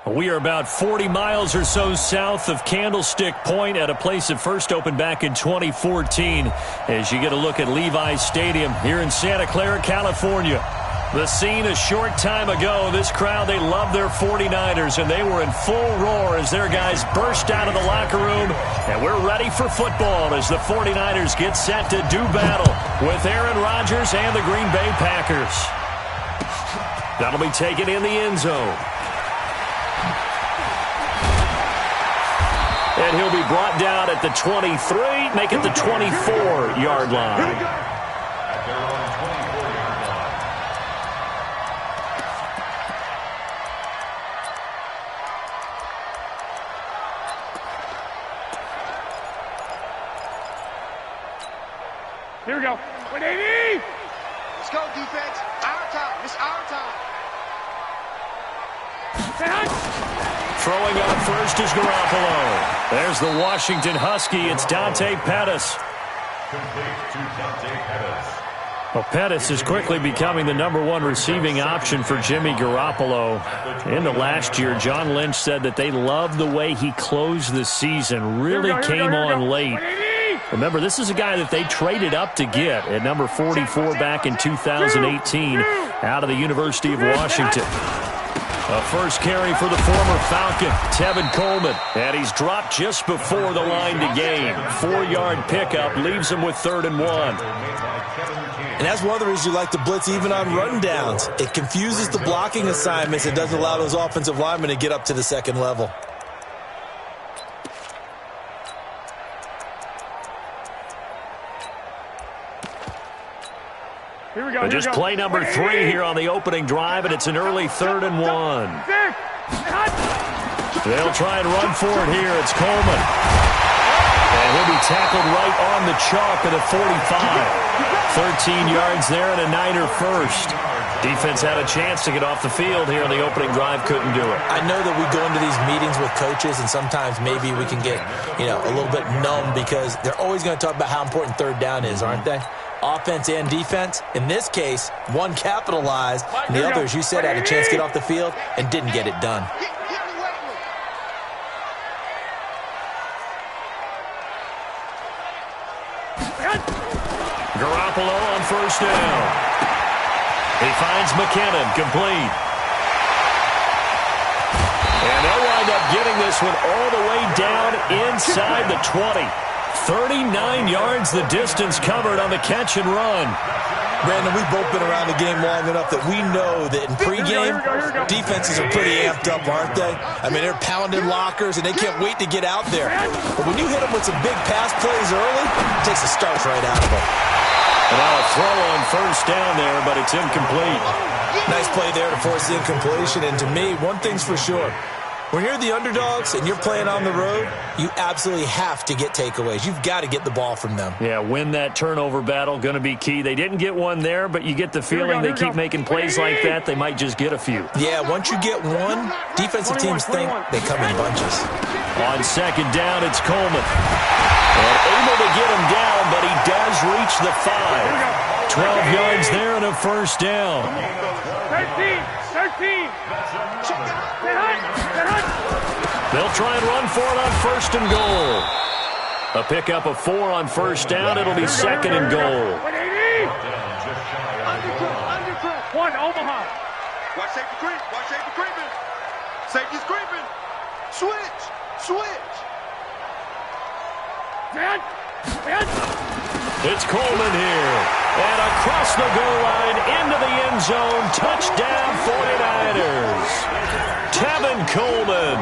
We are about 40 miles or so south of Candlestick Point at a place that first opened back in 2014 as you get a look at Levi's Stadium here in Santa Clara, California. The scene a short time ago, this crowd, they love their 49ers, and they were in full roar as their guys burst out of the locker room, and we're ready for football as the 49ers get set to do battle with Aaron Rodgers and the Green Bay Packers. That'll be taken in the end zone. And he'll be brought down at the 23, make it the 24-yard line. Here we go. 180! Let's go, defense. Our time. It's our time. Throwing up first is Garoppolo. There's the Washington Husky. It's Dante Pettis. Complete to Dante Pettis. Well, Pettis is quickly becoming the #1 receiving option for Jimmy Garoppolo. In the last year, John Lynch said that they loved the way he closed the season. Really came on late. Remember, this is a guy that they traded up to get at number 44 back in 2018 out of the University of Washington. A first carry for the former Falcon, Tevin Coleman. And he's dropped just before the line to gain. 4-yard pickup leaves him with 3rd and 1. And that's one of the reasons you like to blitz even on rundowns. It confuses the blocking assignments. It doesn't allow those offensive linemen to get up to the second level. Here we go. And just play number 3 here on the opening drive, and it's an early 3rd and 1. They'll try and run for it here. It's Coleman. And he'll be tackled right on the chalk at the 45. 13 yards there and a Niner first. Defense had a chance to get off the field here on the opening drive, couldn't do it. I know that we go into these meetings with coaches, and sometimes maybe we can get, a little bit numb because they're always going to talk about how important 3rd down is, aren't they? Offense and defense. In this case, one capitalized, and the other, as you said, had a chance to get off the field and didn't get it done. Garoppolo on first down. He finds McKinnon, complete. And they'll wind up getting this one all the way down inside the 20. 39 yards the distance covered on the catch and run. Brandon, we've both been around the game long enough that we know that in pregame, defenses are pretty amped up, aren't they? I mean, they're pounding lockers, and they can't wait to get out there. But when you hit them with some big pass plays early, it takes the starch right out of them. And now a throw on first down there, but it's incomplete. Nice play there to force the incompletion. And to me, one thing's for sure. When you're the underdogs and you're playing on the road, you absolutely have to get takeaways. You've got to get the ball from them. Yeah, win that turnover battle, going to be key. They didn't get one there, but you get the feeling they keep making plays like that, they might just get a few. Yeah, once you get one, defensive teams think they come in bunches. On second down, it's Coleman. And able to get him down, but he does reach the 5. 12 yards there and a first down. 13. They'll try and run for it on first and goal. A pickup of 4 on first down. It'll be 2nd and goal. 180. One, Omaha. Watch safety creep. Watch safety creeping. Safety's creeping. Switch. It's Coleman here. And across the goal line into the end zone. Touchdown 49ers. Tevin Coleman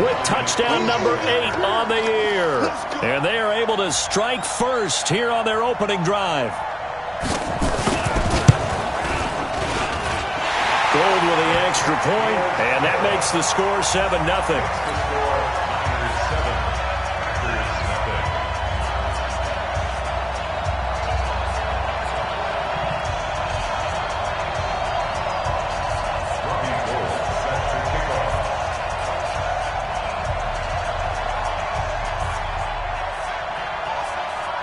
with touchdown number 8 on the year. And they are able to strike first here on their opening drive. Gold with the extra point, and that makes the score 7-0.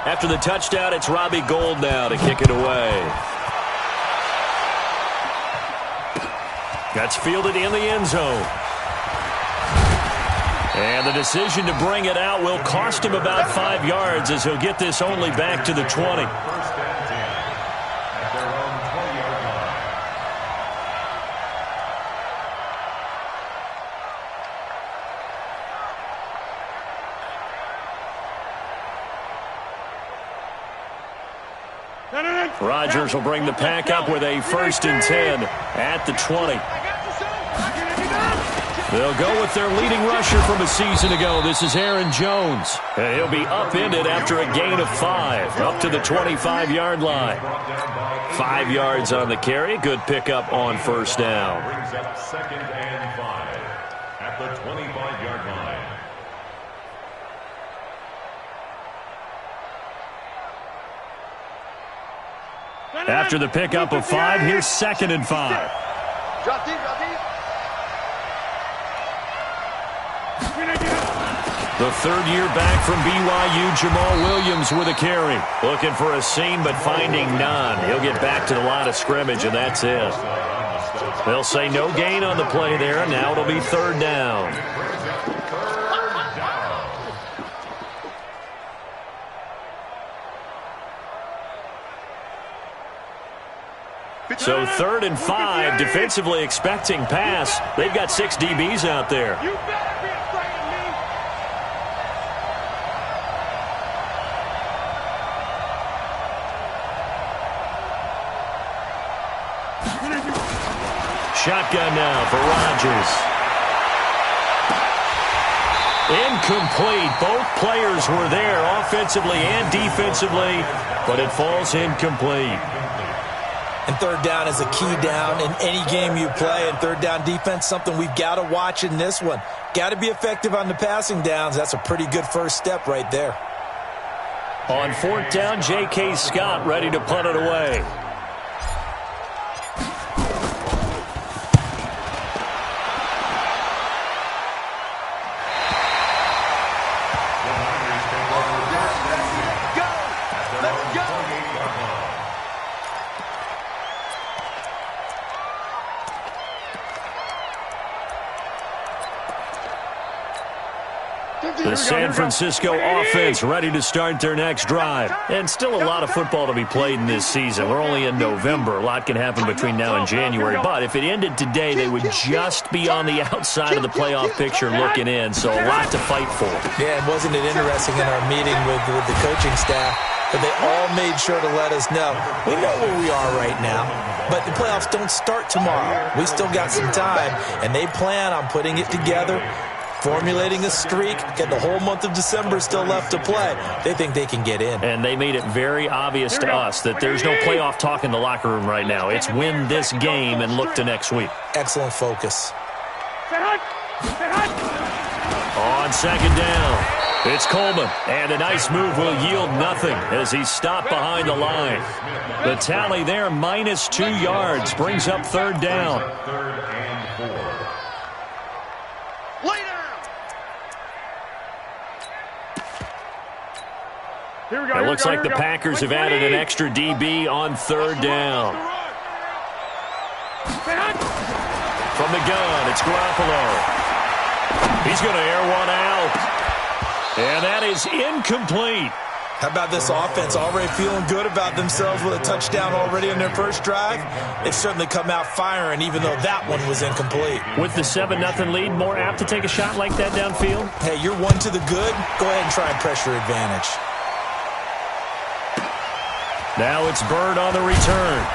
After the touchdown, it's Robbie Gould now to kick it away. That's fielded in the end zone. And the decision to bring it out will cost him about 5 yards as he'll get this only back to the 20. First and 10 at their own 20-yard line. Rodgers will bring the pack up with a 1st and 10 at the 20. They'll go with their leading rusher from a season ago. This is Aaron Jones. And he'll be upended after a gain of 5, up to the 25-yard line. 5 yards on the carry. Good pickup on 1st down. Brings up 2nd and 5 at the 25-yard line. After the pickup of 5, here's 2nd and 5. Drop deep, drop deep. The third-year back from BYU, Jamal Williams with a carry. Looking for a seam, but finding none. He'll get back to the line of scrimmage, and that's it. They'll say no gain on the play there. Now it'll be 3rd down. So 3rd and 5, defensively expecting pass. They've got 6 DBs out there. You better be afraid of me. Shotgun now for Rodgers. Incomplete. Both players were there offensively and defensively, but it falls incomplete. And 3rd down is a key down in any game you play. And 3rd down defense, something we've got to watch in this one. Got to be effective on the passing downs. That's a pretty good first step right there. On 4th down, J.K. Scott ready to punt it away. The San Francisco offense ready to start their next drive. And still a lot of football to be played in this season. We're only in November. A lot can happen between now and January. But if it ended today, they would just be on the outside of the playoff picture looking in. So a lot to fight for. Yeah, and wasn't it interesting in our meeting with the coaching staff that they all made sure to let us know, we know where we are right now, but the playoffs don't start tomorrow. We still got some time, and they plan on putting it together, formulating a streak, get the whole month of December still left to play. They think they can get in. And they made it very obvious to us that there's no playoff talk in the locker room right now. It's win this game and look to next week. Excellent focus. On 2nd down, it's Coleman. And a nice move will yield nothing as he's stopped behind the line. The tally there, minus 2 yards, brings up 3rd down. 3rd and 4. It looks like the Packers have added an extra DB on 3rd down. From the gun, it's Garoppolo. He's going to air one out. And that is incomplete. How about this offense already feeling good about themselves with a touchdown already in their first drive? They've certainly come out firing, even though that one was incomplete. With the 7-0 lead, more apt to take a shot like that downfield? Hey, you're one to the good. Go ahead and try and pressure advantage. Now it's Bird on the return.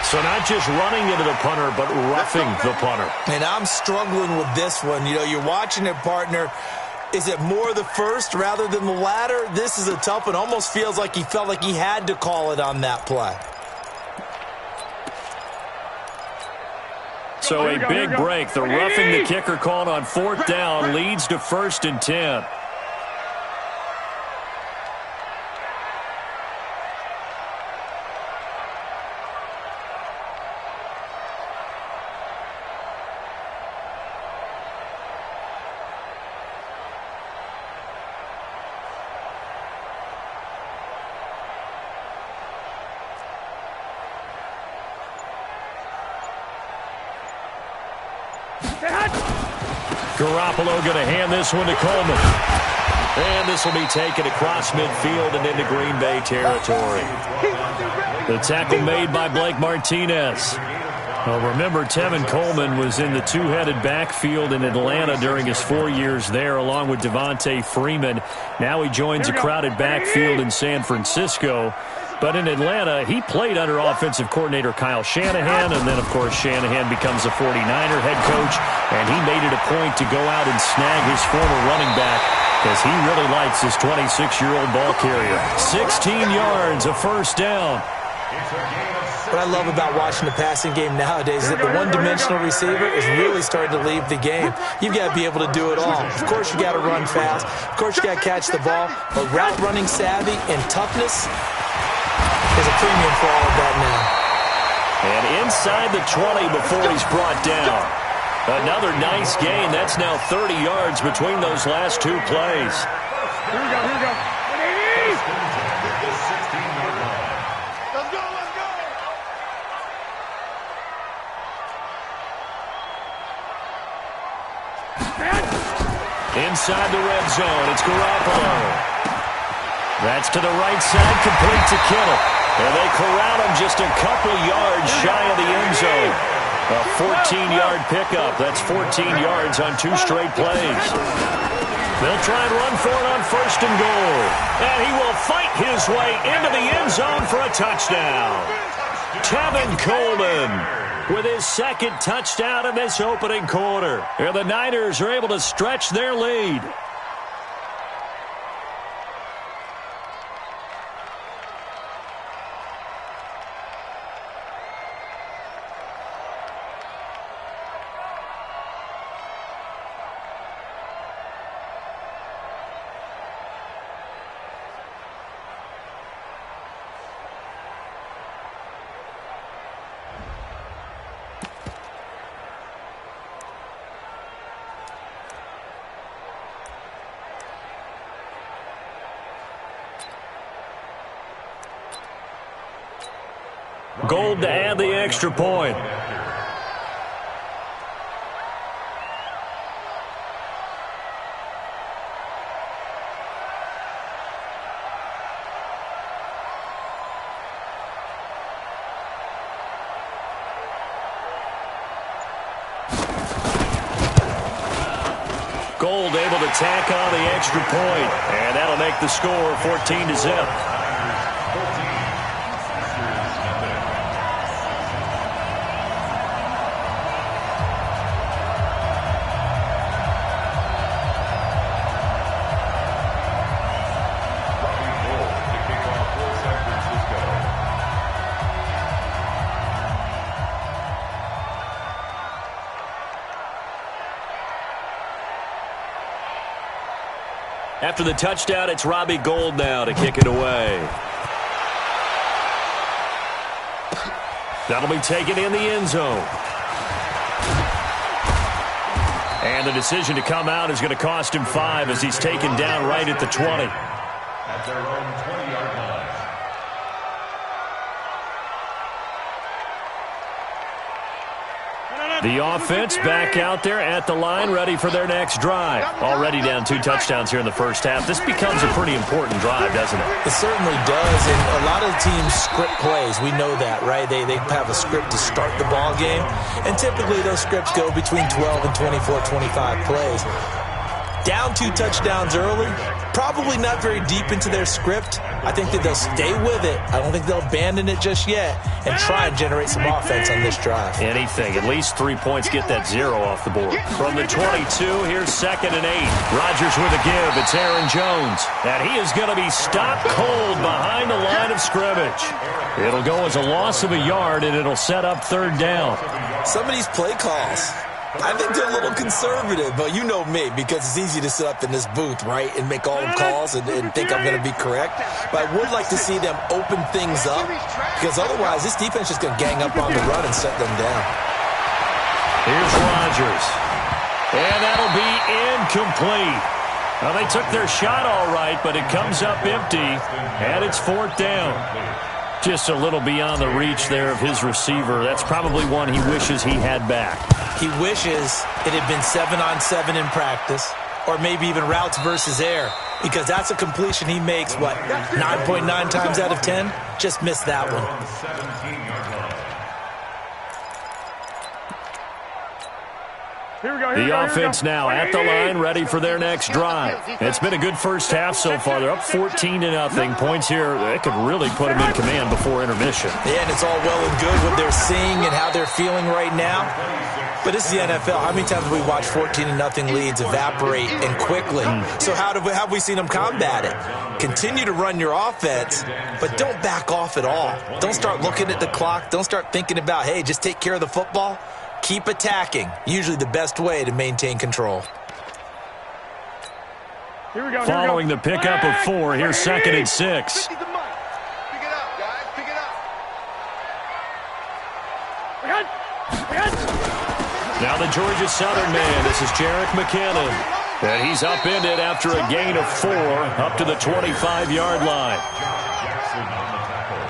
So not just running into the punter, but roughing the punter. And I'm struggling with this one. You know, you're watching it, partner. Is it more the first rather than the latter? This is a tough one. Almost feels like he felt like he had to call it on that play. So a big break. The roughing the kicker called on 4th down leads to 1st and 10. Garoppolo going to hand this one to Coleman. And this will be taken across midfield and into Green Bay territory. The tackle made by Blake Martinez. Well, remember, Tevin Coleman was in the two-headed backfield in Atlanta during his 4 years there, along with Devontae Freeman. Now he joins a crowded backfield in San Francisco. But in Atlanta, he played under offensive coordinator Kyle Shanahan, and then, of course, Shanahan becomes a 49er head coach, and he made it a point to go out and snag his former running back because he really likes his 26-year-old ball carrier. 16 yards, a first down. What I love about watching the passing game nowadays is that the one-dimensional receiver is really starting to leave the game. You've got to be able to do it all. Of course, you got to run fast. Of course, you got to catch the ball. But route running savvy and toughness is a premium for all of that now. And inside the 20 before he's brought down. Another nice gain. That's now 30 yards between those last two plays. Here we go, here we go. Inside the red zone, it's Garoppolo. That's to the right side, complete to Kittle. And they corral him just a couple yards shy of the end zone. A 14-yard pickup. That's 14 yards on two straight plays. They'll try and run for it on first and goal. And he will fight his way into the end zone for a touchdown. Tevin Coleman with his second touchdown in this opening quarter. And the Niners are able to stretch their lead. Gold to add the extra point. Gold able to tack on the extra point, and that'll make the score 14-0. After the touchdown, it's Robbie Gould now to kick it away. That'll be taken in the end zone. And the decision to come out is going to cost him 5 as he's taken down right at the 20. At their own 20-yard line. The offense back out there at the line, ready for their next drive. Already down 2 touchdowns here in the first half. This becomes a pretty important drive, doesn't it? It certainly does, and a lot of teams script plays. We know that, right? They have a script to start the ball game, and typically those scripts go between 12 and 24, 25 plays. Down 2 touchdowns early, probably not very deep into their script. I think that they'll stay with it. I don't think they'll abandon it just yet and try and generate some offense on this drive. Anything. At least 3 points get that 0 off the board. From the 22, here's 2nd and 8. Rodgers with a give. It's Aaron Jones. And he is going to be stopped cold behind the line of scrimmage. It'll go as a loss of a yard, and it'll set up 3rd down. Some of these play calls, I think they're a little conservative, but you know me, because it's easy to sit up in this booth, right, and make all the calls and think I'm going to be correct. But I would like to see them open things up, because otherwise this defense is going to gang up on the run and shut them down. Here's Rodgers. And that'll be incomplete. Well, they took their shot all right, but it comes up empty, and it's 4th down. Just a little beyond the reach there of his receiver. That's probably one he wishes he had back. He wishes it had been 7-on-7 in practice, or maybe even routes versus air, because that's a completion he makes, 9.9 times out of 10? Just missed that one. The offense now at the line, ready for their next drive. It's been a good first half so far. They're up 14-0. Points here, they could really put them in command before intermission. Yeah, and it's all well and good what they're seeing and how they're feeling right now. But this is the NFL. How many times have we watched 14-0 leads evaporate and quickly? So how have we seen them combat it? Continue to run your offense, but don't back off at all. Don't start looking at the clock. Don't start thinking about, hey, just take care of the football. Keep attacking. Usually the best way to maintain control. Following the pickup of 4, here's 2nd and 6. Pick it up, guys. Pick it up. Now the Georgia Southern man. This is Jerick McKinnon. And he's upended after a gain of 4 up to the 25-yard line.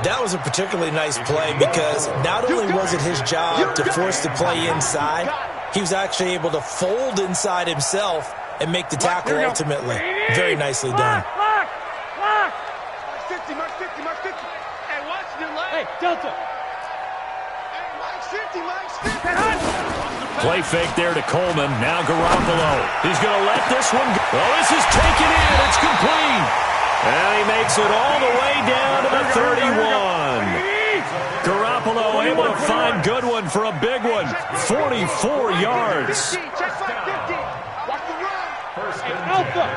That was a particularly nice play because not only was it his job to force the play inside, he was actually able to fold inside himself and make the tackle ultimately. Very nicely done. Mark 50, Mark 50, Mark 50. Hey, watch your leg. Hey, Delta. Hey, Mark 50, Mark 50. Play fake there to Coleman. Now Garoppolo. He's going to let this one go. Oh, this is taken in. It's complete. And he makes it all the way down to the 31. Garoppolo able to find Goodwin for a big one. 44 yards. Check 550. Watch the run. Alpha.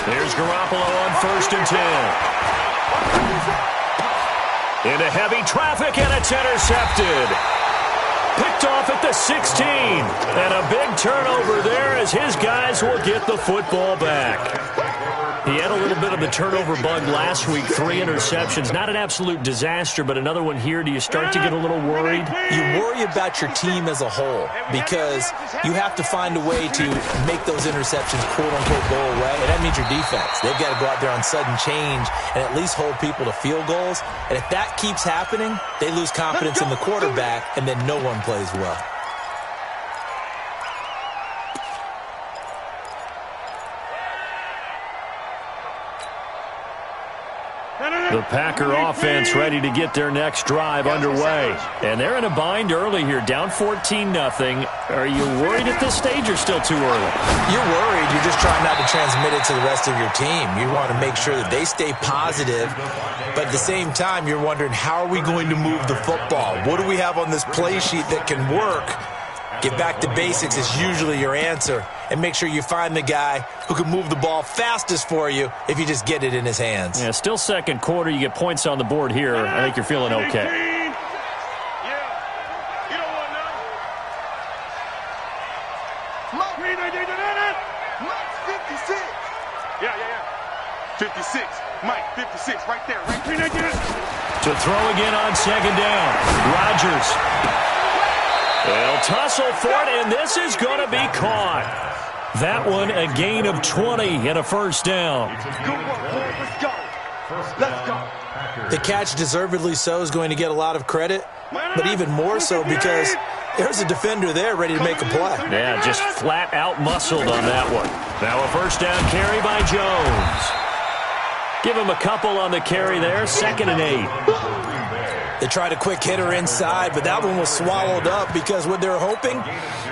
Here's Garoppolo on 1st and 10. Into heavy traffic, and it's intercepted. Picked off at the 16. And a big turnover there as his guys will get the football back. He had a little bit of the turnover bug last week, 3 interceptions. Not an absolute disaster, but another one here. Do you start to get a little worried? You worry about your team as a whole because you have to find a way to make those interceptions, quote-unquote, go away. And that means your defense. They've got to go out there on sudden change and at least hold people to field goals. And if that keeps happening, they lose confidence in the quarterback, and then no one plays well. The Packer offense ready to get their next drive underway. And they're in a bind early here, down 14-0. Are you worried at this stage or still too early? You're worried. You're just trying not to transmit it to the rest of your team. You want to make sure that they stay positive. But at the same time, you're wondering, how are we going to move the football? What do we have on this play sheet that can work? Get back to basics is usually your answer. And make sure you find the guy who can move the ball fastest for you if you just get it in his hands. Yeah, still second quarter. You get points on the board here. I think you're feeling okay. Yeah. You don't want none. Mark 56. Yeah. 56. Mike, 56. Right there. Right there. To throw again on 2nd down. Rodgers. They'll tussle for it, and this is going to be caught. That one, a gain of 20 and a 1st down. Good work, boy. Let's go. The catch, deservedly so, is going to get a lot of credit, but even more so because there's a defender there ready to make a play. Yeah, just flat out muscled on that one. Now a 1st down carry by Jones. Give him a couple on the carry there, 2nd and 8. They tried a quick hitter inside, but that one was swallowed up because what they're hoping,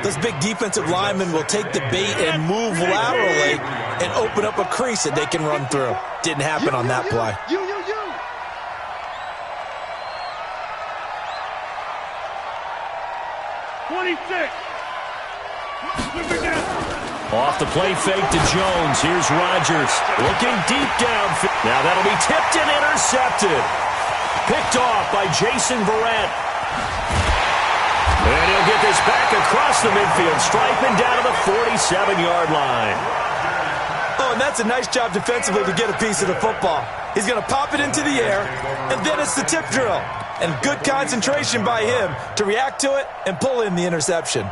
those big defensive linemen will take the bait and move laterally and open up a crease that they can run through. Didn't happen on that play. You. 26. Off the play fake to Jones. Here's Rodgers looking deep down. Now that'll be tipped and intercepted. Picked off by Jason Verrett. And he'll get this back across the midfield stripe and down to the 47-yard line. Oh, and that's a nice job defensively to get a piece of the football. He's going to pop it into the air, and then it's the tip drill. And good concentration by him to react to it and pull in the interception.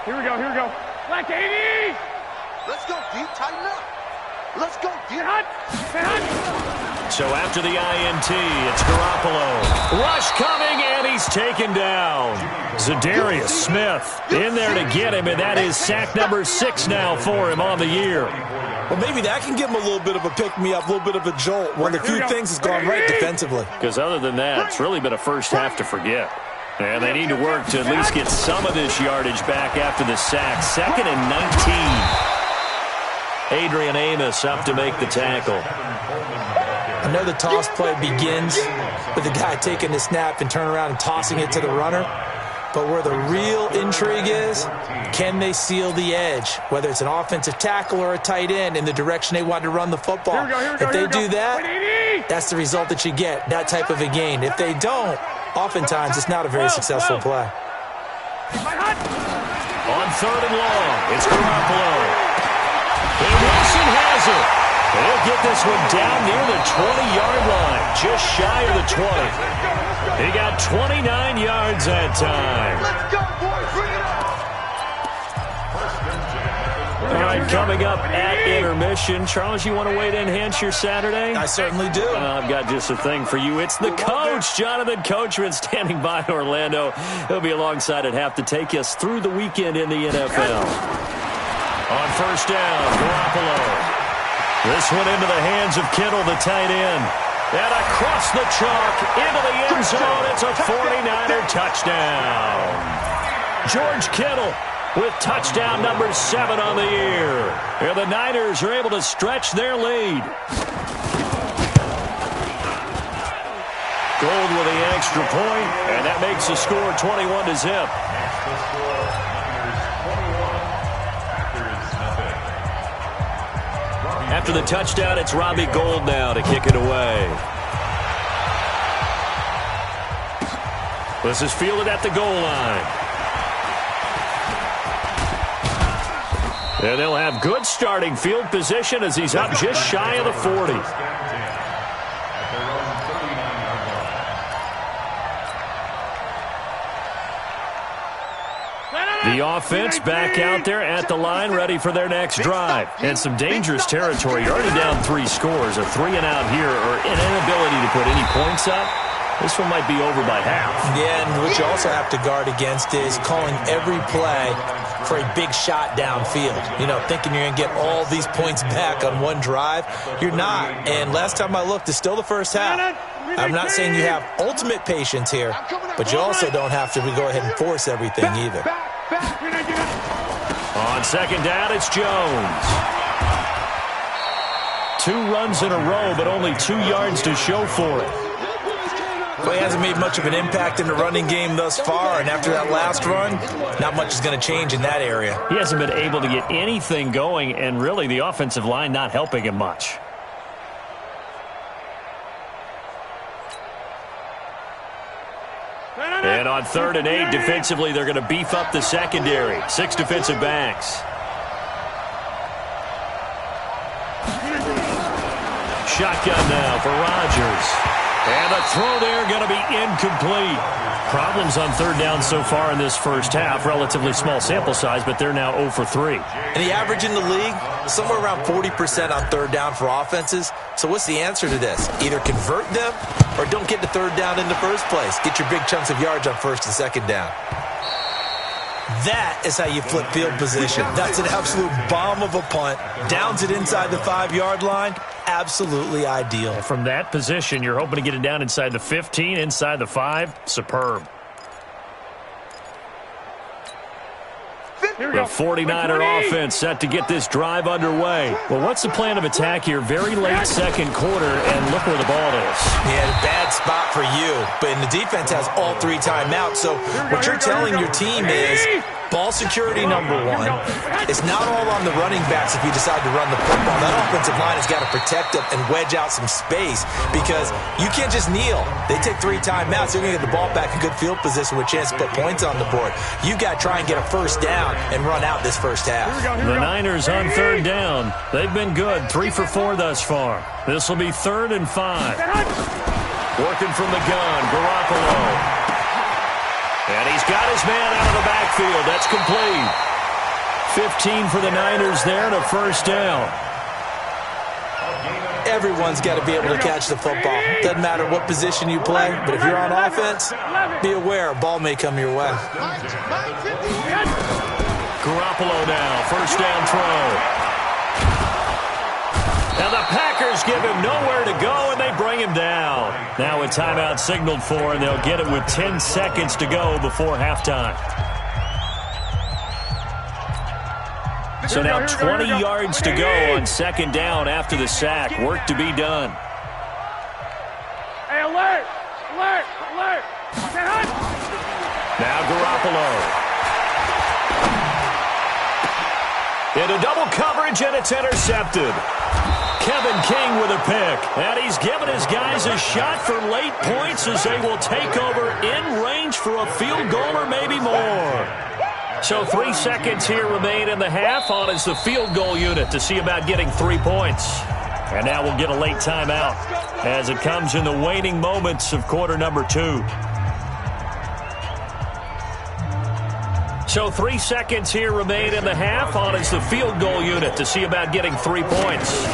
Here we go. Black 80. Let's go, D. Tighten up. Let's go, D. Get hot. So after the INT, it's Garoppolo. Rush coming, and he's taken down. Zadarius Smith in there to get him, and that is sack number 6 now for him on the year. Well, maybe that can give him a little bit of a pick-me-up, a little bit of a jolt. One of the few things has gone right defensively. Because other than that, it's really been a first half to forget. And they need to work to at least get some of this yardage back after the sack. 2nd and 19. Adrian Amos up to make the tackle. I know the toss play begins with the guy taking the snap and turning around and tossing it to the runner. But where the real intrigue is, can they seal the edge, whether it's an offensive tackle or a tight end, in the direction they want to run the football? If they do that, that's the result that you get, that type of a gain. If they don't, oftentimes it's not a very successful play. On 3rd and long, it's Garoppolo. And Wilson has it. They'll get this one down near the 20-yard line, just shy of the 20. He got 29 yards that time. Let's go, boys. Bring it up. All right, coming up at intermission. Charles, you want to wait to enhance your Saturday? I certainly do. I've got just a thing for you. It's the coach, Jonathan Coachman, standing by in Orlando. He'll be alongside at half to take us through the weekend in the NFL. On 1st down, Garoppolo. This one into the hands of Kittle, the tight end. And across the chalk, into the end zone. It's a 49er touchdown. George Kittle with touchdown number 7 on the year. And the Niners are able to stretch their lead. Gold with the extra point, and that makes the score 21-0. After the touchdown, it's Robbie Gould now to kick it away. This is fielded at the goal line. And they'll have good starting field position as he's up just shy of the 40. The offense back out there at the line, ready for their next drive. And some dangerous territory. You're already down 3 scores. A 3-and-out here, or an inability to put any points up. This one might be over by half. Yeah, and what you also have to guard against is calling every play for a big shot downfield. You know, thinking you're going to get all these points back on one drive. You're not. And last time I looked, it's still the first half. I'm not saying you have ultimate patience here, but you also don't have to go ahead and force everything either. On 2nd down, it's Jones. 2 runs in a row, but only 2 yards to show for it. Well, he hasn't made much of an impact in the running game thus far, and after that last run, not much is going to change in that area. He hasn't been able to get anything going, and really the offensive line not helping him much. And on 3rd and 8, defensively, they're going to beef up the secondary. 6 defensive backs. Shotgun now for Rodgers. And the throw there going to be incomplete. Problems on 3rd down so far in this first half. Relatively small sample size, but they're now 0 for 3. And the average in the league, somewhere around 40% on 3rd down for offenses. So what's the answer to this? Either convert them or don't get to 3rd down in the first place. Get your big chunks of yards on 1st and 2nd down. That is how you flip field position. That's an absolute bomb of a punt. Downs it inside the 5-yard line. Absolutely ideal. From that position, you're hoping to get it down inside the 15, inside the 5. Superb. The 49er offense set to get this drive underway. Well, what's the plan of attack here? Very late 2nd quarter, and look where the ball is. Yeah, bad spot for you. But the defense has all 3 timeouts. So what you're telling your team is ball security number 1. It's not all on the running backs if you decide to run the football. That offensive line has got to protect them and wedge out some space because you can't just kneel. They take 3 timeouts. They're going to get the ball back in good field position with a chance to put points on the board. You got to try and get a 1st down and run out this first half. The Niners on 3rd down. They've been good. 3 for 4 thus far. This will be 3rd and 5. Working from the gun, Garoppolo. And he's got his man out of the backfield. That's complete. 15 for the Niners there and a 1st down. everyone's got to be able to catch the football. Doesn't matter what position you play, but if you're on offense, be aware a ball may come your way. Garoppolo now, first down throw. And the Packers give him nowhere to go, and they bring him down. Now a timeout signaled for, and they'll get it with 10 seconds to go before halftime. So now 20 yards to go on second down after the sack. Work to be done. Hey, alert! Alert! Alert! Now Garoppolo. Into double coverage, and it's intercepted. Kevin King with a pick. And he's given his guys a shot for late points as they will take over in range for a field goal or maybe more. So 3 seconds here remain in the half on as the field goal unit to see about getting 3 points. And now we'll get a late timeout as it comes in the waning moments of quarter number 2. So 3 seconds here remain in the half on as the field goal unit to see about getting 3 points.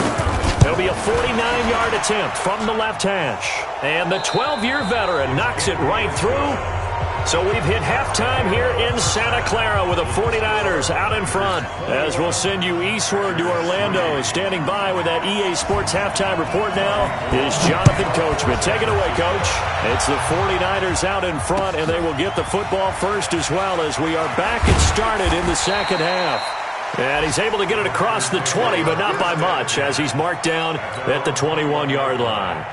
It'll be a 49-yard attempt from the left hash. And the 12-year veteran knocks it right through. So we've hit halftime here in Santa Clara with the 49ers out in front. As we'll send you eastward to Orlando. Standing by with that EA Sports halftime report now is Jonathan Coachman. Take it away, Coach. It's the 49ers out in front, and they will get the football first as well as we are back and started in the second half. And he's able to get it across the 20, but not by much as he's marked down at the 21-yard line.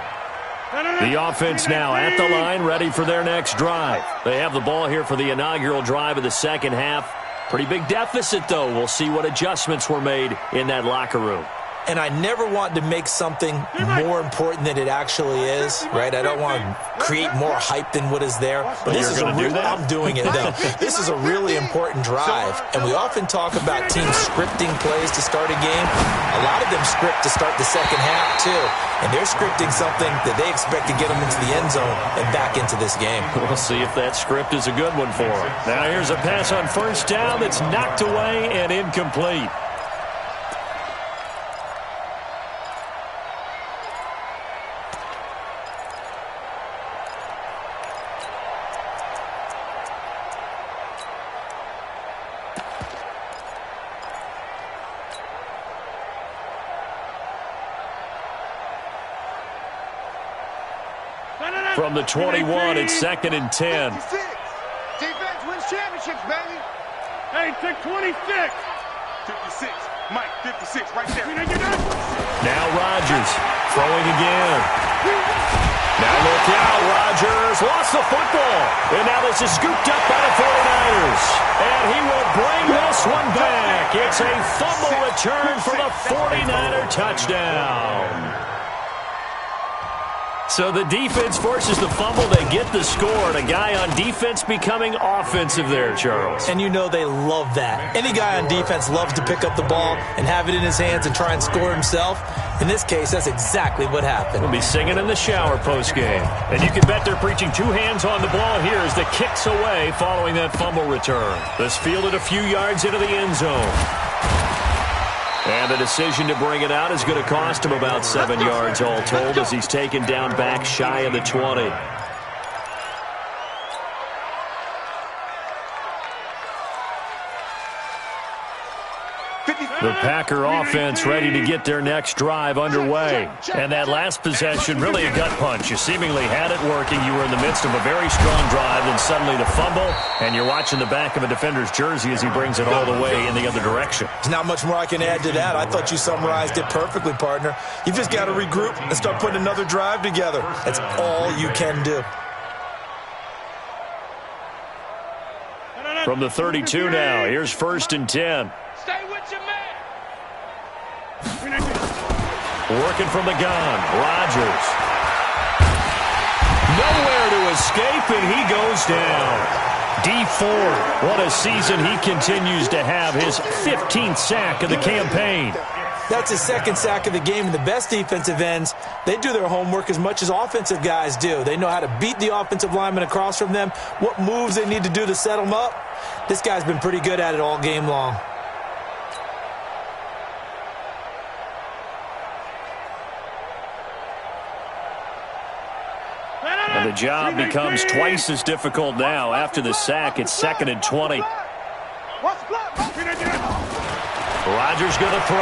The offense now at the line, ready for their next drive. They have the ball here for the inaugural drive of the second half. Pretty big deficit, though. We'll see what adjustments were made in that locker room. And I never want to make something more important than it actually is, right? I don't want to create more hype than what is there. But this is I'm doing it, though. This is a really important drive. And we often talk about teams scripting plays to start a game. A lot of them script to start the second half, too. And they're scripting something that they expect to get them into the end zone and back into this game. We'll see if that script is a good one for them. Now here's a pass on first down that's knocked away and incomplete. From the 21, it's 2nd and 10. 56. Defense wins championships, baby. Hey, take 26. 56. Mike, 56, right there. Now Rodgers throwing again. Now look out, Rodgers lost the football. And now this is scooped up by the 49ers. And he will bring this one back. It's a fumble return for the 49er touchdown. So the defense forces the fumble. They get the score. And a guy on defense becoming offensive there, Charles. And you know they love that. Any guy on defense loves to pick up the ball and have it in his hands and try and score himself. In this case, that's exactly what happened. We'll be singing in the shower postgame. And you can bet they're preaching 2 hands on the ball here as the kick's away following that fumble return. This fielded a few yards into the end zone. And the decision to bring it out is going to cost him about 7 yards all told as he's taken down back shy of the 20. The Packer offense ready to get their next drive underway. And that last possession, really a gut punch. You seemingly had it working. You were in the midst of a very strong drive, then suddenly the fumble, and you're watching the back of a defender's jersey as he brings it all the way in the other direction. There's not much more I can add to that. I thought you summarized it perfectly, partner. You've just got to regroup and start putting another drive together. That's all you can do. From the 32 now, here's 1st and 10. Stay with your man. Working from the gun, Rodgers. Nowhere to escape, and he goes down. D4, what a season he continues to have, his 15th sack of the campaign. That's his 2nd sack of the game, and the best defensive ends, they do their homework as much as offensive guys do. They know how to beat the offensive lineman across from them, what moves they need to do to set them up. This guy's been pretty good at it all game long. And the job becomes twice as difficult now. After the sack, it's 2nd and 20. Rodgers going to throw.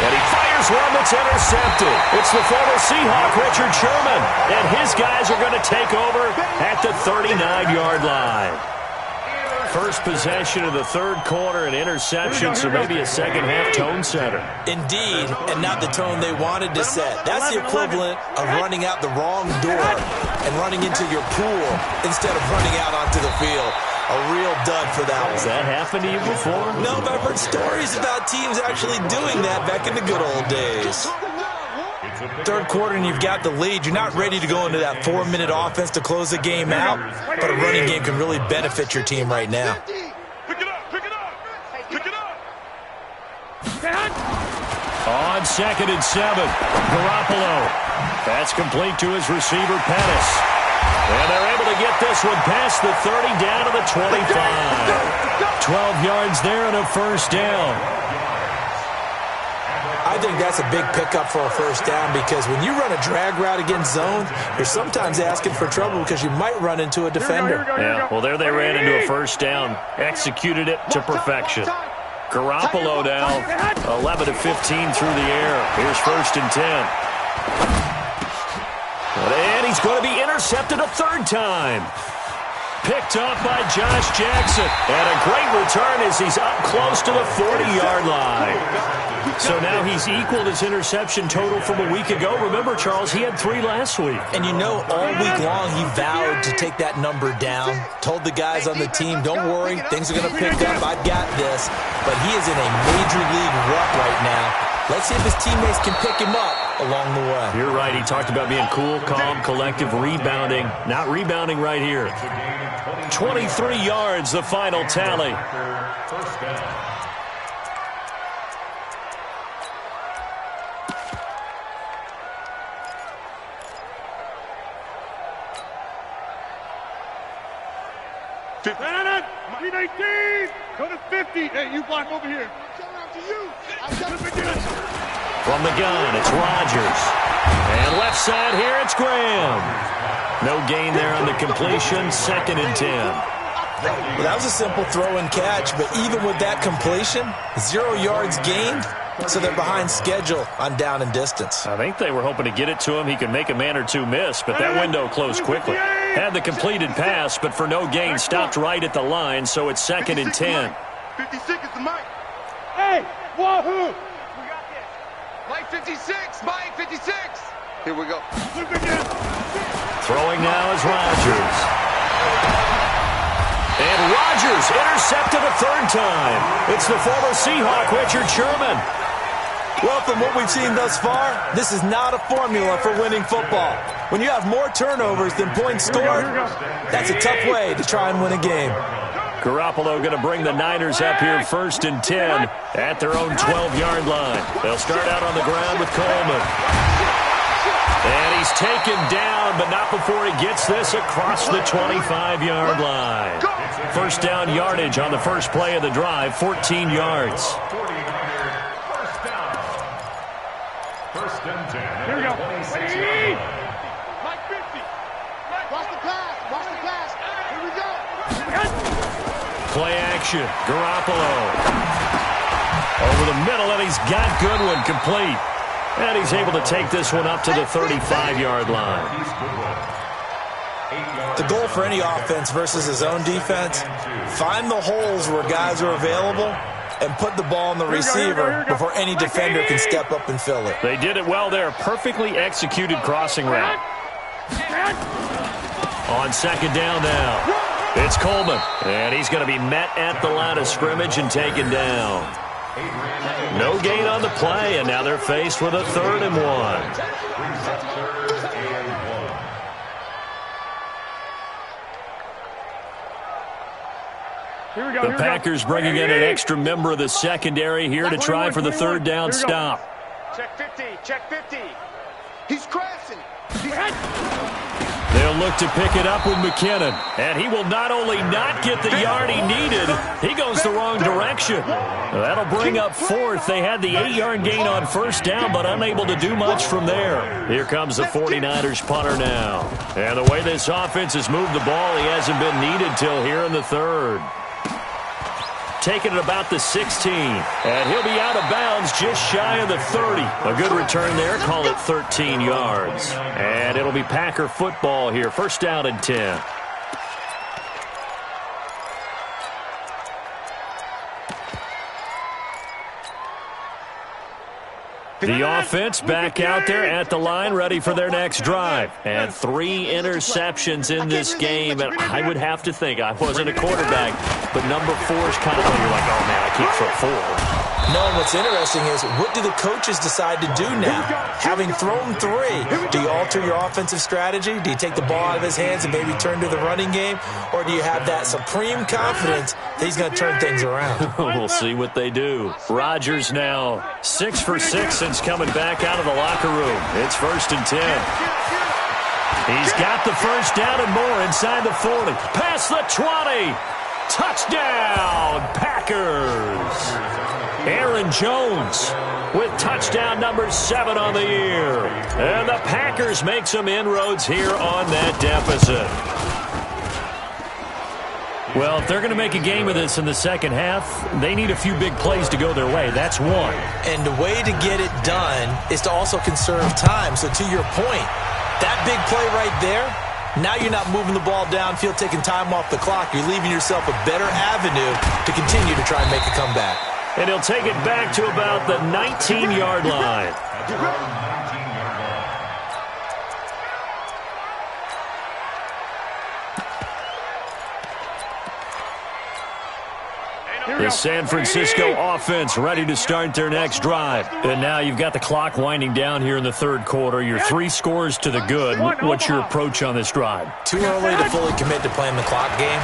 And he fires one that's intercepted. It's the former Seahawk, Richard Sherman. And his guys are going to take over at the 39-yard line. First possession of the third quarter, an interception, so maybe a second-half tone setter. Indeed, and not the tone they wanted to set. That's the equivalent of running out the wrong door and running into your pool instead of running out onto the field. A real dud for that one. Has that happened to you before? No, but I've heard stories about teams actually doing that back in the good old days. Third quarter and you've got the lead. You're not ready to go into that 4-minute offense to close the game out, but a running game can really benefit your team right now. Pick it up, pick it up, pick it up. On 2nd and 7, Garoppolo. That's complete to his receiver, Pettis. And they're able to get this one past the 30 down to the 25. 12 yards there and a first down. I think that's a big pickup for a first down because when you run a drag route against zone, you're sometimes asking for trouble because you might run into a defender. Yeah, well, there they ran into a first down. Executed it to perfection. Garoppolo now, 11 of 15 through the air. Here's 1st and 10. And he's going to be intercepted a third time. Picked up by Josh Jackson. And a great return as he's up close to the 40-yard line. So now he's equaled his interception total from a week ago. Remember, Charles, he had 3 last week. And you know, all week long he vowed to take that number down. Told the guys on the team, don't worry, things are going to pick up. I've got this. But he is in a major league rut right now. Let's see if his teammates can pick him up along the way. You're right. He talked about being cool, calm, collective, rebounding. Not rebounding right here. 23 yards, the final tally. First down. Go to 50. Hey, you block over here. From the gun, it's Rodgers. And left side here, it's Graham. No gain there on the completion. 2nd and 10. Well, that was a simple throw and catch, but even with that completion, 0 yards gained, so they're behind schedule on down and distance. I think they were hoping to get it to him. He could make a man or two miss, but that window closed quickly. Had the completed pass, but for no gain, stopped right at the line, so it's 2nd and 10. 56 is the mic. Hey, wahoo! Mike 56, Mike 56. Here we go. Throwing now is Rodgers. And Rodgers intercepted a third time. It's the former Seahawk, Richard Sherman. Well, from what we've seen thus far, this is not a formula for winning football. When you have more turnovers than points scored, that's a tough way to try and win a game. Garoppolo going to bring the Niners up here 1st and 10 at their own 12-yard line. They'll start out on the ground with Coleman. And he's taken down, but not before he gets this across the 25-yard line. First down yardage on the first play of the drive, 14 yards. First and 10. Here we go. Mike 50. Watch the pass. Watch the pass. Here we go. Play action. Garoppolo. Over the middle, and he's got Goodwin complete. And he's able to take this one up to the 35-yard line. The goal for any offense versus his own defense, find the holes where guys are available and put the ball on the receiver before any defender can step up and fill it. They did it well there. Perfectly executed crossing route. On 2nd down now, it's Coleman. And he's going to be met at the line of scrimmage and taken down. No gain on the play, and now they're faced with a 3rd and 1. The Packers bringing in an extra member of the secondary here to try for the 3rd down stop. Check 50. Check 50. He's crashing. They'll look to pick it up with McKinnon. And he will not only not get the yard he needed, he goes the wrong direction. action. That'll bring up fourth. They had the 8-yard gain on first down, but unable to do much from there. Here comes the 49ers punter now. And the way this offense has moved the ball, he hasn't been needed till here in the third. Taking it about the 16. And he'll be out of bounds just shy of the 30. A good return there. Call it 13 yards. And it'll be Packer football here. First down and 10. The offense back out there at the line, ready for their next drive. And 3 interceptions in this game. And I would have to think, I wasn't a quarterback, but number 4 is kind of when you're like, oh, man, I can't throw 4. No, what's interesting is, what do the coaches decide to do now? Having thrown 3, do you alter your offensive strategy? Do you take the ball out of his hands and maybe turn to the running game? Or do you have that supreme confidence that he's going to turn things around? We'll see what they do. Rodgers now 6 for 6 since coming back out of the locker room. It's first and 10. He's got the first down and more inside the 40. Past the 20. Touchdown, Packers. Aaron Jones with touchdown number 7 on the year. And the Packers make some inroads here on that deficit. Well, if they're going to make a game of this in the second half, they need a few big plays to go their way. That's one. And the way to get it done is to also conserve time. So to your point, that big play right there, now you're not moving the ball downfield, taking time off the clock. You're leaving yourself a better avenue to continue to try and make a comeback. And he'll take it back to about the 19-yard line. The San Francisco offense ready to start their next drive. And now you've got the clock winding down here in the third quarter. You're 3 scores to the good. What's your approach on this drive? Too early to fully commit to playing the clock game.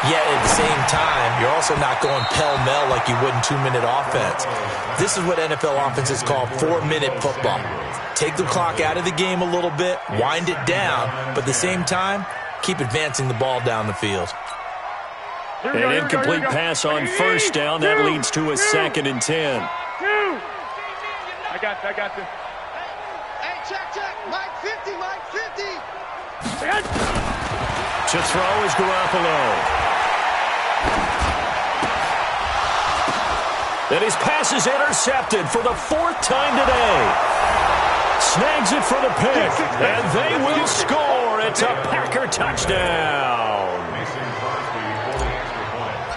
Yet at the same time, you're also not going pell-mell like you would in 2-minute offense. This is what NFL offenses call 4-minute football. Take the clock out of the game a little bit, wind it down, but at the same time, keep advancing the ball down the field. An incomplete pass on first down. That leads to a 2nd and 10. I got this. Hey, check. Mike 50, Mike 50. To throw is Garoppolo. And his pass is intercepted for the 4th time today. Snags it for the pick, and they will score. It's a Packer touchdown.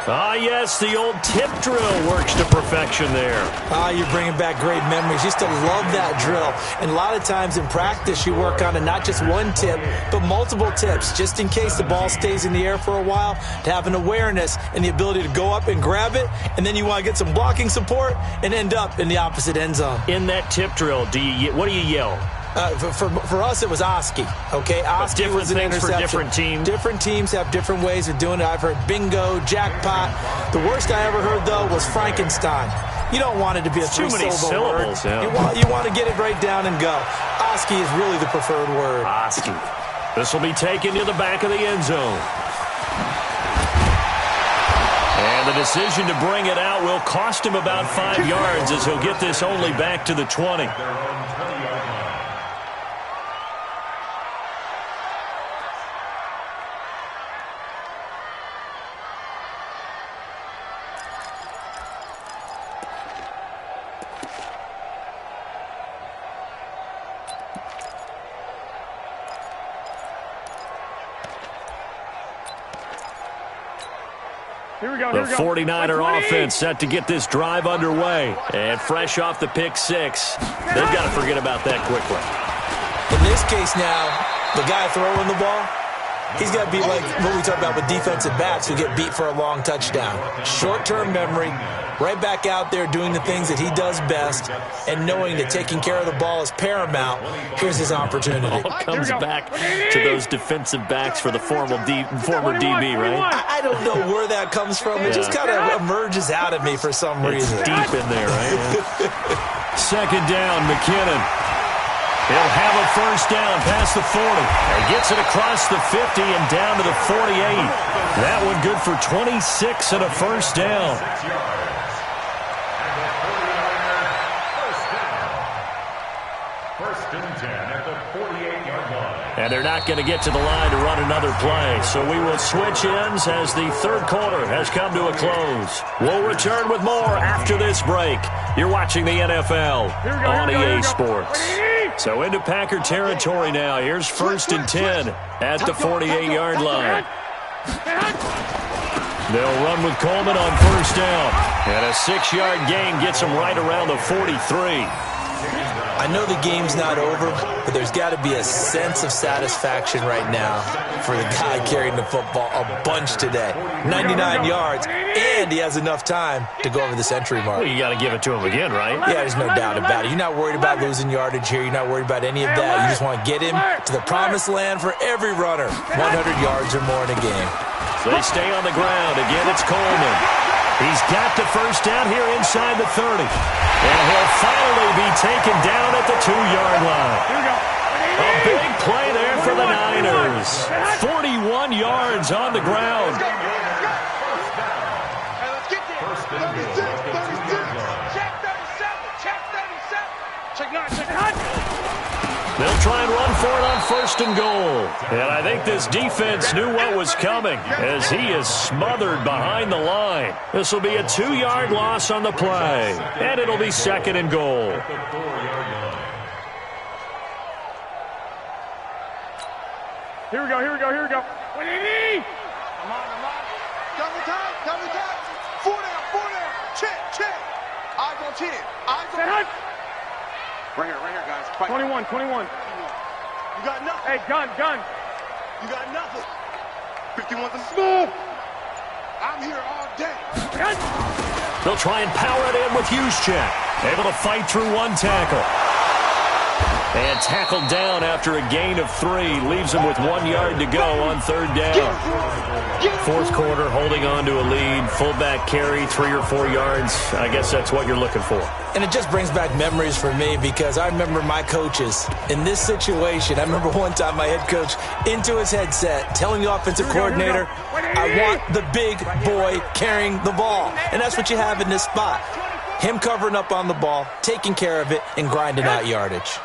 Ah, yes, the old tip drill works to perfection there. You're bringing back great memories. Used to love that drill. And a lot of times in practice, you work on it, not just one tip, but multiple tips, just in case the ball stays in the air for a while, to have an awareness and the ability to go up and grab it, and then you want to get some blocking support and end up in the opposite end zone. In that tip drill, what do you yell? For us, it was Oski. Okay, Oski was an interception. For different teams. Different teams have different ways of doing it. I've heard bingo, jackpot. The worst I ever heard, though, was Frankenstein. You don't want it to be a three-syllable word. Yeah. You want to get it right down and go. Oski is really the preferred word. Oski. This will be taken to the back of the end zone. And the decision to bring it out will cost him about 5 yards as he'll get this only back to the 20. The 49er offense set to get this drive underway. And fresh off the pick 6, they've got to forget about that quickly. In this case now, the guy throwing the ball, he's got to be like what we talk about with defensive backs who get beat for a long touchdown. Short-term memory, right back out there doing the things that he does best, and knowing that taking care of the ball is paramount. Here's his opportunity. All comes back to those defensive backs for the former DB, right? I don't know where that comes from. It just kind of emerges out of me for some reason. It's deep in there, right? Yeah. Second down, McKinnon. He'll have a first down past the 40. And gets it across the 50 and down to the 48. That one good for 26 and a first down. First and 10 at the 48-yard line. And they're not going to get to the line to run another play. So we will switch ends as the third quarter has come to a close. We'll return with more after this break. You're watching the NFL on EA Sports. So into Packer territory now. Here's first and 10 at the 48-yard line. They'll run with Coleman on first down. And a 6-yard gain gets them right around the 43. I know the game's not over, but there's got to be a sense of satisfaction right now for the guy carrying the football a bunch today. 99 yards, and he has enough time to go over the century mark. Well, you got to give it to him again, right? Yeah, there's no doubt about it. You're not worried about losing yardage here. You're not worried about any of that. You just want to get him to the promised land for every runner. 100 yards or more in a game. So they stay on the ground. Again, it's Coleman. He's got the first down here inside the 30. And he'll finally be taken down at the 2-yard line. A big play there for the Niners. 41 yards on the ground. Let's get there. 36, 36. Check 37. Check 37. Check 9. Check 9. They'll try and run for it on first and goal. And I think this defense knew what was coming as he is smothered behind the line. This will be a 2-yard loss on the play. And it'll be second and goal. Here we go. What do you need? Come on. Double time. 4 down. Check. Eyes on 10. Eyes on 10. Right here, guys. Fight. 21. You got nothing. Hey, gun. You got nothing. 51's a move. I'm here all day. They'll try and power it in with Juszczyk. Able to fight through one tackle. And tackled down after a gain of 3. Leaves him with 1 yard to go on third down. Fourth quarter, holding on to a lead. Fullback carry, 3 or 4 yards. I guess that's what you're looking for. And it just brings back memories for me because I remember my coaches in this situation. I remember one time my head coach into his headset telling the offensive coordinator, I want the big boy carrying the ball. And that's what you have in this spot. Him covering up on the ball, taking care of it, and grinding out yardage.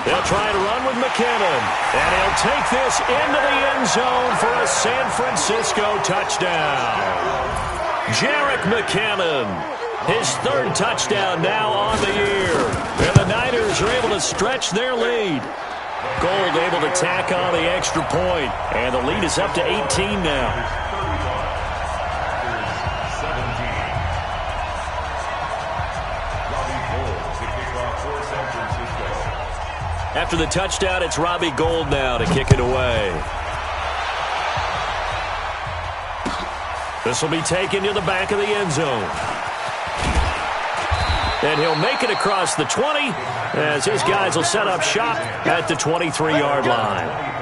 They'll try to run with McKinnon. And he'll take this into the end zone for a San Francisco touchdown. Jerick McKinnon, his third touchdown now on the year. And the Niners are able to stretch their lead. Gold able to tack on the extra point. And the lead is up to 18 now. After the touchdown, it's Robbie Gould now to kick it away. This will be taken to the back of the end zone. And he'll make it across the 20 as his guys will set up shop at the 23-yard line.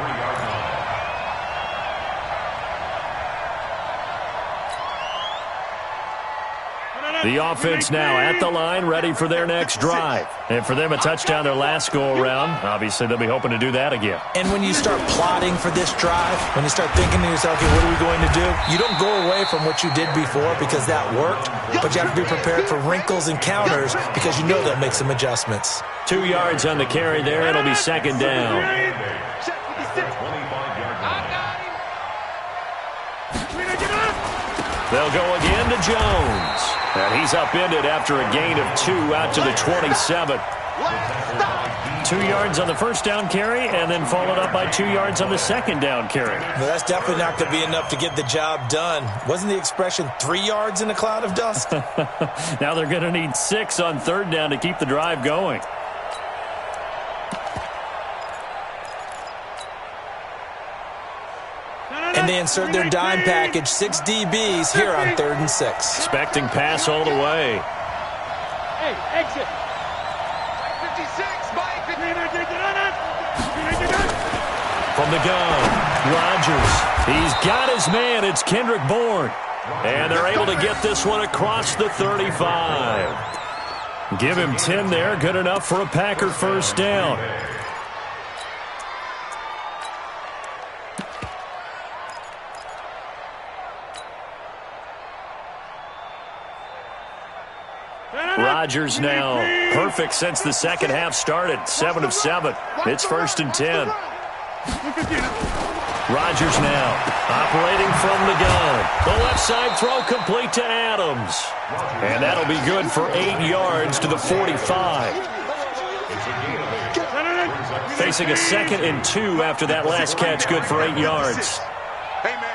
The offense now at the line, ready for their next drive. And for them, a touchdown their last go-around. Obviously, they'll be hoping to do that again. And when you start plotting for this drive, when you start thinking to yourself, okay, what are we going to do? You don't go away from what you did before because that worked, but you have to be prepared for wrinkles and counters because you know they'll make some adjustments. 2 yards on the carry there. It'll be second down. They'll go again to Jones. And he's upended after a gain of 2 out to the 27. 2 yards on the first down carry and then followed up by 2 yards on the second down carry. Well, that's definitely not going to be enough to get the job done. Wasn't the expression 3 yards in a cloud of dust? Now they're going to need 6 on third down to keep the drive going. And they insert their dime package, 6 DBs here on 3rd and 6. Expecting pass all the way. Hey, exit. 56, Mike. From the gun, Rodgers. He's got his man. It's Kendrick Bourne. And they're able to get this one across the 35. Give him 10 there. Good enough for a Packer first down. Rodgers now perfect since the second half started. 7 of 7. It's 1st and 10. Rodgers now operating from the gun. The left side throw complete to Adams. And that'll be good for 8 yards to the 45. Facing a 2nd and 2 after that last catch, good for 8 yards. Hey, man.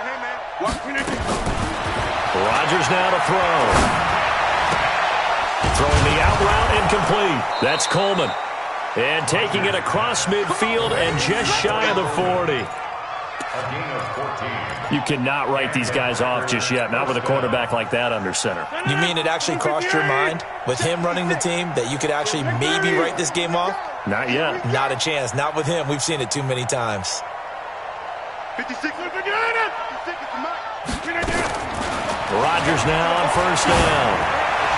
Rodgers now to throw. Throwing the out route incomplete. That's Coleman. And taking it across midfield and just shy of the 40. You cannot write these guys off just yet, not with a quarterback like that under center. You mean it actually crossed your mind with him running the team that you could actually maybe write this game off? Not yet. Not a chance. Not with him. We've seen it too many times. 56. Rodgers now on first down.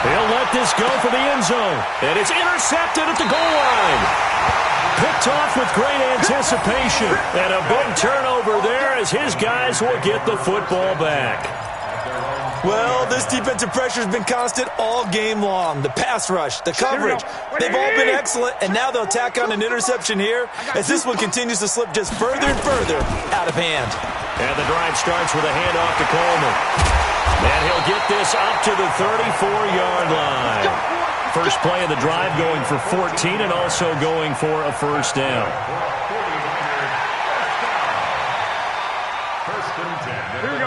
He'll let this go for the end zone. And it's intercepted at the goal line. Picked off with great anticipation. And a big turnover there as his guys will get the football back. Well, this defensive pressure has been constant all game long. The pass rush, the coverage, they've all been excellent. And now they'll tack on an interception here as this one continues to slip just further and further out of hand. And the drive starts with a handoff to Coleman. And he'll get this up to the 34-yard line. First play of the drive going for 14 and also going for a first down.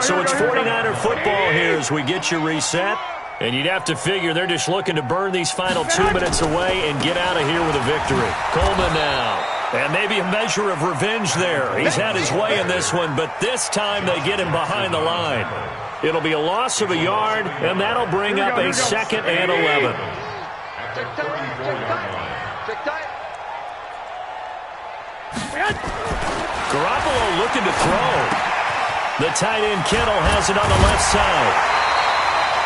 So it's 49er football here as we get you reset. And you'd have to figure they're just looking to burn these final 2 minutes away and get out of here with a victory. Coleman now. And maybe a measure of revenge there. He's had his way in this one, but this time they get him behind the line. It'll be a loss of a yard, and that'll bring up a 2nd and 11. Garoppolo looking to throw. The tight end Kittle has it on the left side.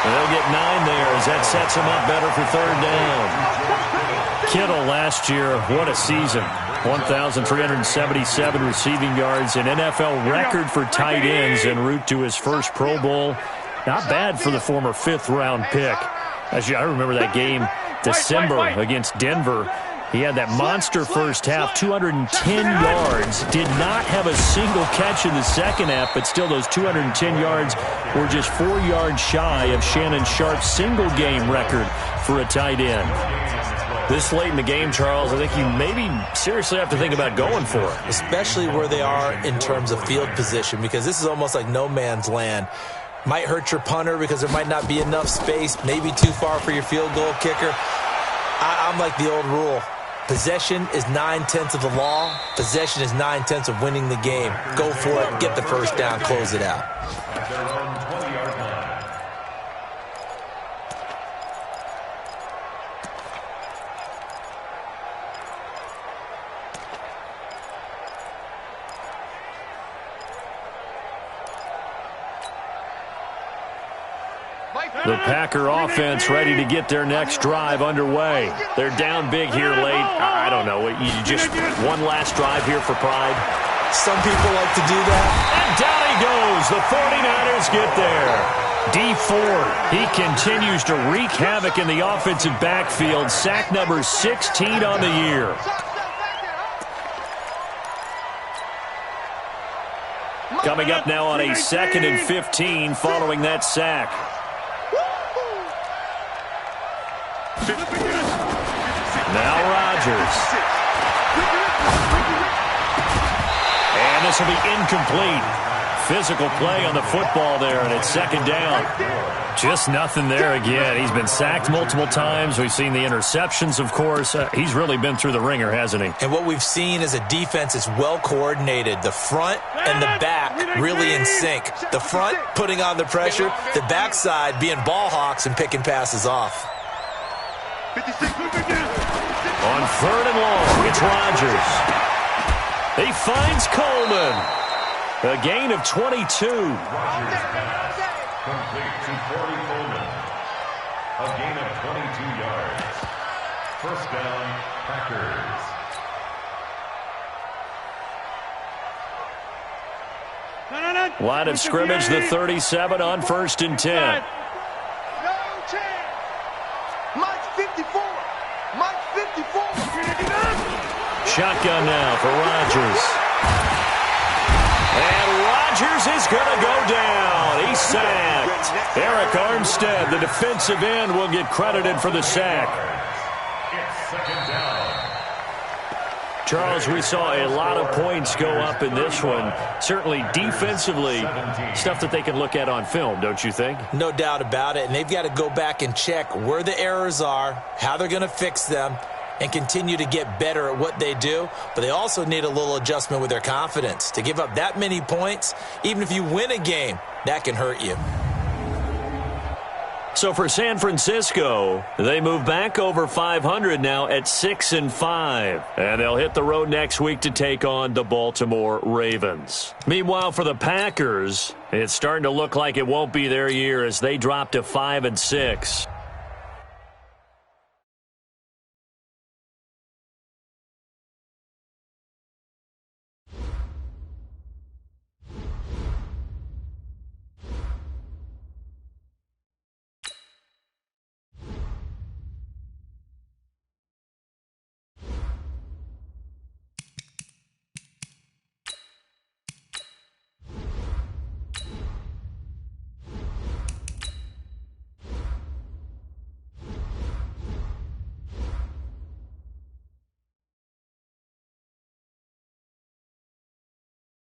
They'll get 9 there as that sets him up better for 3rd down. Kittle last year, what a season. 1,377 receiving yards, an NFL record for tight ends en route to his first Pro Bowl. Not bad for the former 5th-round pick. Actually, I remember that game, December, against Denver. He had that monster first half, 210 yards. Did not have a single catch in the second half, but still those 210 yards were just 4 yards shy of Shannon Sharp's single-game record for a tight end. This late in the game, Charles, I think you maybe seriously have to think about going for it. Especially where they are in terms of field position, because this is almost like no man's land. Might hurt your punter because there might not be enough space, maybe too far for your field goal kicker. I'm like the old rule. Possession is 9/10 of the law. Possession is 9/10 of winning the game. Go for it, get the first down, close it out. The Packer offense ready to get their next drive underway. They're down big here late. I don't know. You just one last drive here for pride. Some people like to do that. And down he goes. The 49ers get there. D4, he continues to wreak havoc in the offensive backfield. Sack number 16 on the year. Coming up now on a 2nd and 15 following that sack. Now Rodgers. And this will be incomplete. Physical play on the football there, and it's 2nd down. Just nothing there again. He's been sacked multiple times. We've seen the interceptions, of course. He's really been through the ringer, hasn't he? And what we've seen is a defense that's well coordinated. The front and the back really in sync. The front putting on the pressure, the backside being ball hawks and picking passes off. On 3rd and long, it's Rodgers. He finds Coleman. A gain of 22. Complete to Corey Coleman. A gain of 22 yards. First down, Packers. Line of scrimmage, the 37 on 1st and 10. No chance. Mike's 54. Mike's 54. Shotgun now for Rodgers. And Rodgers is going to go down. He's sacked. Eric Armstead, the defensive end, will get credited for the sack. It's second down. Charles, we saw a lot of points go up in this one. Certainly defensively, stuff that they can look at on film, don't you think? No doubt about it. And they've got to go back and check where the errors are, how they're going to fix them, and continue to get better at what they do. But they also need a little adjustment with their confidence. To give up that many points, even if you win a game, that can hurt you. So for San Francisco, they move back over 500 now at 6-5. And they'll hit the road next week to take on the Baltimore Ravens. Meanwhile, for the Packers, it's starting to look like it won't be their year as they drop to 5-6.